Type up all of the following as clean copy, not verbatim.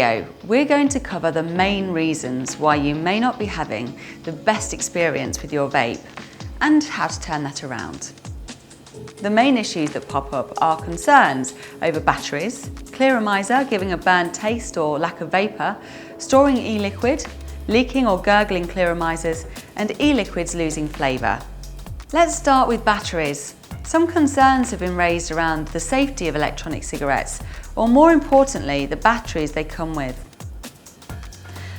video, we're going to cover the main reasons why you may not be having the best experience with your vape and how to turn that around. The main issues that pop up are concerns over batteries, Clearomizer giving a burnt taste or lack of vapour, storing e-liquid, leaking or gurgling Clearomizers, and e-liquids losing flavour. Let's start with batteries. Some concerns have been raised around the safety of electronic cigarettes, or more importantly, the batteries they come with.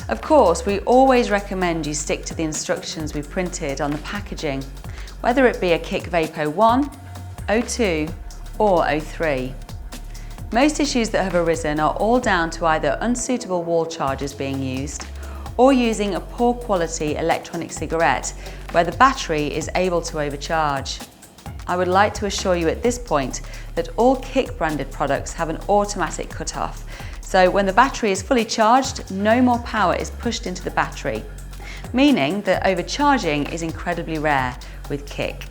Of course, we always recommend you stick to the instructions we've printed on the packaging, whether it be a KIK Vape 01, 02 or 03. Most issues that have arisen are all down to either unsuitable wall chargers being used or using a poor quality electronic cigarette where the battery is able to overcharge. I would like to assure you at this point that all KIK branded products have an automatic cut-off, so when the battery is fully charged, no more power is pushed into the battery, meaning that overcharging is incredibly rare with KIK.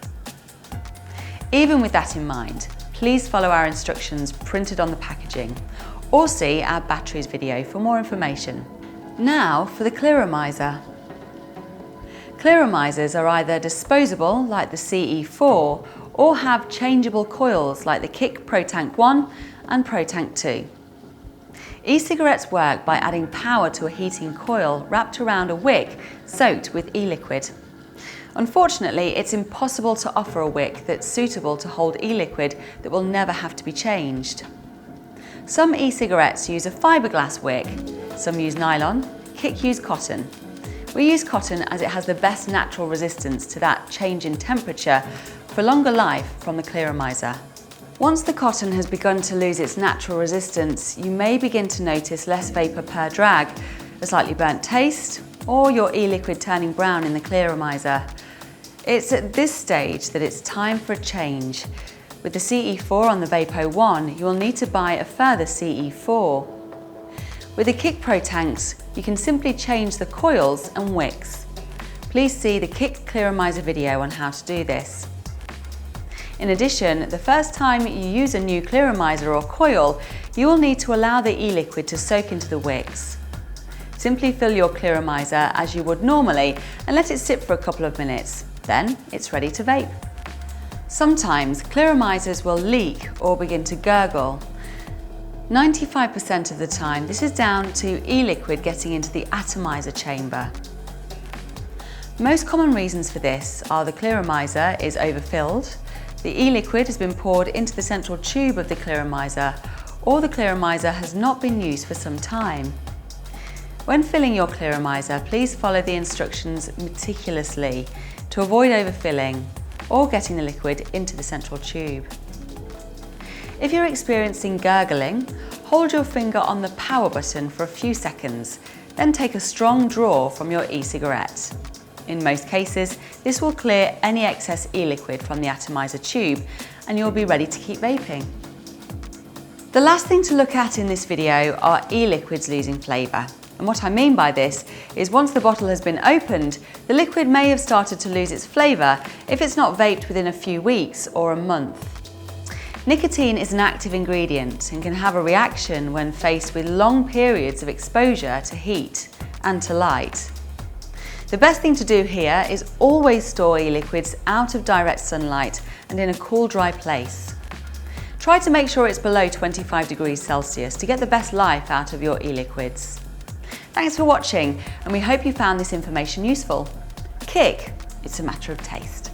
Even with that in mind, please follow our instructions printed on the packaging or see our batteries video for more information. Now for the Clearomizer. Clearomizers are either disposable like the CE4 or have changeable coils like the KIK ProTank 1 and ProTank 2. E-cigarettes work by adding power to a heating coil wrapped around a wick soaked with e-liquid. Unfortunately, it's impossible to offer a wick that's suitable to hold e-liquid that will never have to be changed. Some e-cigarettes use a fiberglass wick, some use nylon, KIK use cotton. We use cotton as it has the best natural resistance to that change in temperature for longer life from the Clearomizer. Once the cotton has begun to lose its natural resistance, you may begin to notice less vapour per drag, a slightly burnt taste, or your e-liquid turning brown in the Clearomizer. It's at this stage that it's time for a change. With the CE4 on the Vape 01, you will need to buy a further CE4. With the KIK ProTanks, you can simply change the coils and wicks. Please see the KIK Clearomizer video on how to do this. In addition, the first time you use a new Clearomizer or coil, you will need to allow the e-liquid to soak into the wicks. Simply fill your Clearomizer as you would normally and let it sit for a couple of minutes. Then it's ready to vape. Sometimes Clearomizers will leak or begin to gurgle. 95% of the time, this is down to e-liquid getting into the atomizer chamber. Most common reasons for this are the Clearomizer is overfilled, the e-liquid has been poured into the central tube of the Clearomizer, or the Clearomizer has not been used for some time. When filling your Clearomizer, please follow the instructions meticulously to avoid overfilling or getting the liquid into the central tube. If you're experiencing gurgling, hold your finger on the power button for a few seconds, then take a strong draw from your e-cigarette. In most cases, this will clear any excess e-liquid from the atomizer tube and you'll be ready to keep vaping. The last thing to look at in this video are e-liquids losing flavour. And what I mean by this is once the bottle has been opened, the liquid may have started to lose its flavour if it's not vaped within a few weeks or a month. Nicotine is an active ingredient and can have a reaction when faced with long periods of exposure to heat and to light. The best thing to do here is always store e-liquids out of direct sunlight and in a cool, dry place. Try to make sure it's below 25 degrees Celsius to get the best life out of your e-liquids. Thanks for watching, and we hope you found this information useful. KIK, it's a matter of taste.